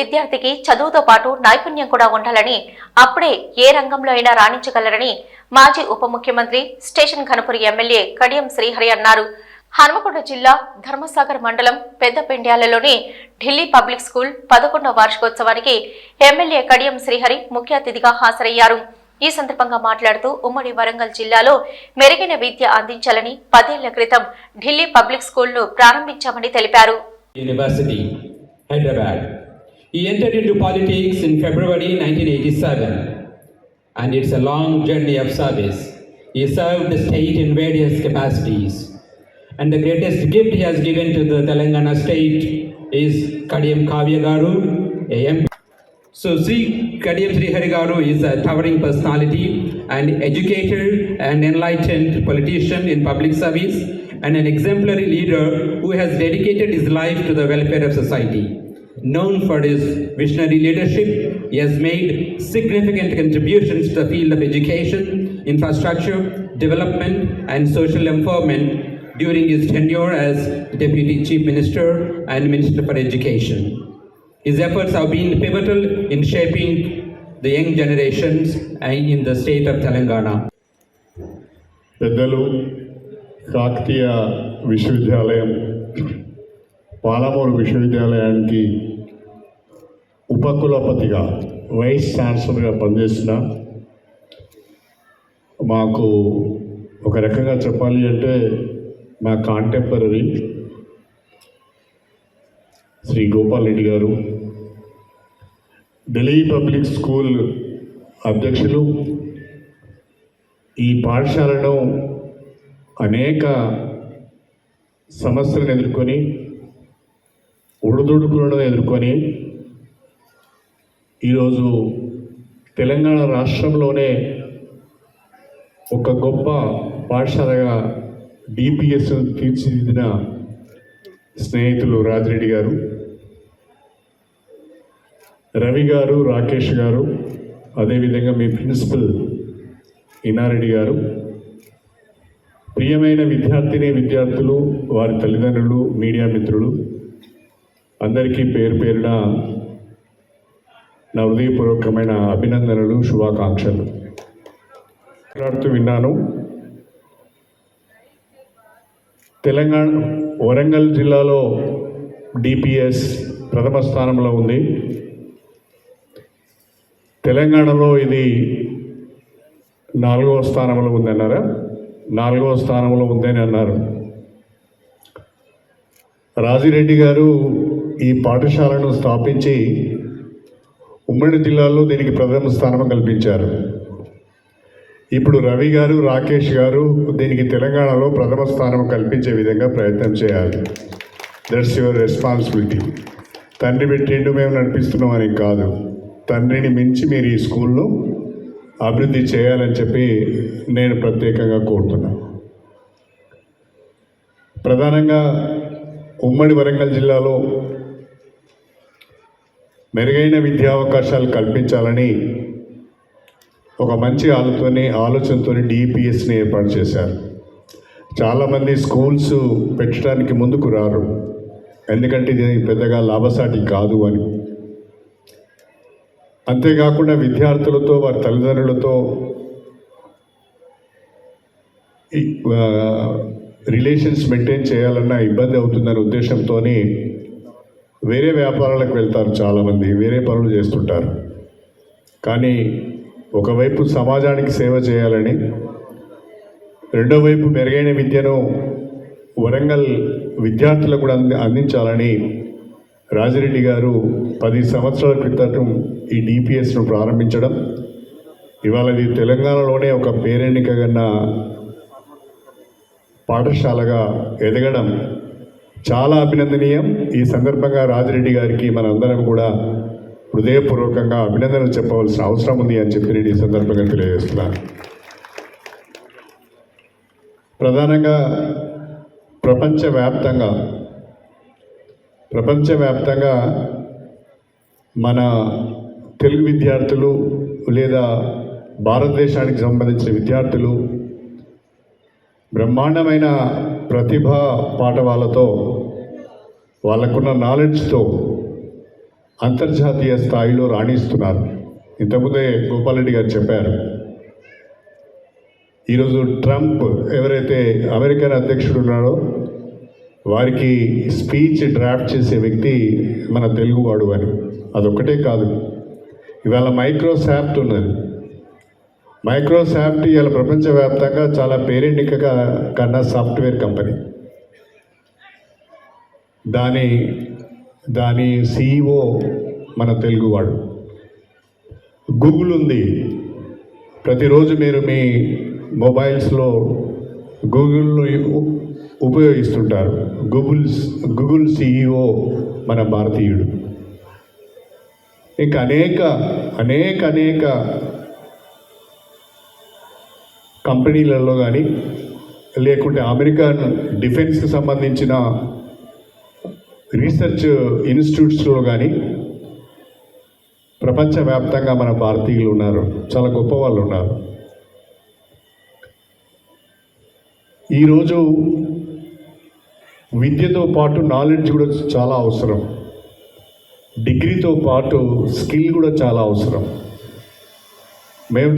విద్యార్థికి చదువుతో పాటు నైపుణ్యం కూడా ఉండాలని, అప్పుడే ఏ రంగంలో అయినా రాణించగలరని మాజీ ఉప ముఖ్యమంత్రి స్టేషన్ ఘనపురి ఎమ్మెల్యే కడియం శ్రీహరి అన్నారు. హనుమకొండ జిల్లా ధర్మసాగర్ మండలం పెద్దపెండ్యాలలోని ఢిల్లీ పబ్లిక్ స్కూల్ 11వ వార్షికోత్సవానికి ఎమ్మెల్యే కడియం శ్రీహరి ముఖ్య అతిథిగా హాజరయ్యారు. ఈ సందర్భంగా మాట్లాడుతూ ఉమ్మడి వరంగల్ జిల్లాలో మెరుగైన విద్య అందించాలని 10 ఏళ్ల క్రితం ఢిల్లీ పబ్లిక్ స్కూల్ను ప్రారంభించామని తెలిపారు. University, Hyderabad. He entered into politics in February 1987, and it's a long journey of service. He served the state in various capacities, and the greatest gift he has given to the Telangana state is Kadiyam Kavya Garu, a MP. So Sri Kadiyam Srihari Garu is a towering personality, an educated and enlightened politician in public service, and an exemplary leader who has dedicated his life to the welfare of society. Known for his visionary leadership, he has made significant contributions to the field of education, infrastructure, development, and social empowerment during his tenure as Deputy Chief Minister and Minister for Education. His efforts have been pivotal in shaping the young generations in the state of Telangana. పెద్దలు కాకతీయ విశ్వవిద్యాలయం పాలమూరు విశ్వవిద్యాలయానికి ఉపకులపతిగా vice ఛాన్సలర్గా పనిచేసిన మాకు ఒక రకంగా చెప్పాలి అంటే మా కాంటెంపరీ శ్రీ గోపాల్ రెడ్డి గారు, ఢిల్లీ పబ్లిక్ స్కూల్ అధ్యక్షులు, ఈ పాఠశాలను అనేక సమస్యలను ఎదుర్కొని ఒడిదుడుకులను ఎదుర్కొని ఈరోజు తెలంగాణ రాష్ట్రంలోనే ఒక గొప్ప పాఠశాలగా డిపిఎస్ తీర్చిదిద్దిన స్నేహితులు రాజిరెడ్డి గారు, రవి గారు, రాకేష్ గారు, అదేవిధంగా మీ ప్రిన్సిపల్ ఇనారెడ్డి గారు, ప్రియమైన విద్యార్థులు, వారి తల్లిదండ్రులు, మీడియా మిత్రులు అందరికీ పేరు పేరున నా హృదయపూర్వకమైన అభినందనలు, శుభాకాంక్షలు. మాట్లాడుతూ విన్నాను. తెలంగాణ వరంగల్ జిల్లాలో డిపిఎస్ ప్రథమ స్థానంలో ఉంది. తెలంగాణలో ఇది 4వ స్థానంలో ఉందన్నారా? 4వ స్థానంలో ఉందని అన్నారు. రాజిరెడ్డి గారు ఈ పాఠశాలను స్థాపించి ఉమ్మడి జిల్లాలో దీనికి ప్రథమ స్థానం కల్పించారు. ఇప్పుడు రవి గారు, రాకేష్ గారు దీనికి తెలంగాణలో ప్రథమ స్థానం కల్పించే విధంగా ప్రయత్నం చేయాలి. That's your responsibility. తండ్రి పెట్టిండు మేము నడిపిస్తున్నామని కాదు, తండ్రిని మించి మీరు ఈ స్కూల్ను అభివృద్ధి చేయాలని చెప్పి నేను ప్రత్యేకంగా కోరుతున్నాను. ప్రధానంగా ఉమ్మడి వరంగల్ జిల్లాలో మెరుగైన విద్యా అవకాశాలు కల్పించాలని ఒక మంచి ఆలోచనతో డిపిఎస్ని ఏర్పాటు చేశారు. చాలామంది స్కూల్స్ పెట్టడానికి ముందుకు రారు, ఎందుకంటే ఇది పెద్దగా లాభసాటి కాదు అని. అంతేకాకుండా విద్యార్థులతో, వారి తల్లిదండ్రులతో రిలేషన్స్ మెయింటైన్ చేయాలన్న ఇబ్బంది అవుతుందనే ఉద్దేశంతో వేరే వ్యాపారాలకు వెళ్తారు, చాలామంది వేరే పనులు చేస్తుంటారు. కానీ ఒకవైపు సమాజానికి సేవ చేయాలని, రెండో వైపు మెరుగైన విద్యను వరంగల్ విద్యార్థులకు కూడా అందించాలని రాజిరెడ్డి గారు 10 సంవత్సరాల క్రితం ఈ డిపిఎస్ను ప్రారంభించడం, ఇవాళ ఇది తెలంగాణలోనే ఒక పేరెన్నికగన్న పాఠశాలగా ఎదగడం చాలా అభినందనీయం. ఈ సందర్భంగా రాజిరెడ్డి గారికి మనందరం కూడా హృదయపూర్వకంగా అభినందనలు చెప్పవలసిన అవసరం ఉంది అని చెప్పి నేను ఈ సందర్భంగా తెలియజేస్తున్నాను. ప్రధానంగా ప్రపంచవ్యాప్తంగా మన తెలుగు విద్యార్థులు లేదా భారతదేశానికి సంబంధించిన విద్యార్థులు బ్రహ్మాండమైన ప్రతిభా పాఠవాలతో, వాళ్ళకున్న నాలెడ్జ్తో అంతర్జాతీయ స్థాయిలో రాణిస్తున్నారు. ఇంతకుముందే గోపాలరెడ్డి గారు చెప్పారు. ఈరోజు ట్రంప్ ఎవరైతే అమెరికన్ అధ్యక్షుడు ఉన్నాడో వారికి స్పీచ్ డ్రాఫ్ట్ చేసే వ్యక్తి మన తెలుగువాడు అని. అదొక్కటే కాదు, ఇవాళ మైక్రోసాఫ్ట్ ఉన్నది. మైక్రోసాఫ్ట్ ఇవాళ ప్రపంచవ్యాప్తంగా చాలా పేరెన్నికగా కన్నా సాఫ్ట్వేర్ కంపెనీ. దాని CEO మన తెలుగువాడు. గూగుల్ ఉంది. ప్రతిరోజు మీరు మీ మొబైల్స్లో గూగుల్ను ఉపయోగిస్తుంటారు. గూగుల్ CEO మన భారతీయుడు. ఇంకా అనేక కంపెనీలలో కానీ లేకుంటే అమెరికన్ డిఫెన్స్కి సంబంధించిన రీసెర్చ్ ఇన్స్టిట్యూట్స్లో కానీ ప్రపంచవ్యాప్తంగా మన భారతీయులు ఉన్నారు. చాలా గొప్ప వాళ్ళు ఉన్నారు. ఈరోజు విద్యతో పాటు నాలెడ్జ్ కూడా చాలా అవసరం. డిగ్రీతో పాటు స్కిల్ కూడా చాలా అవసరం. మేము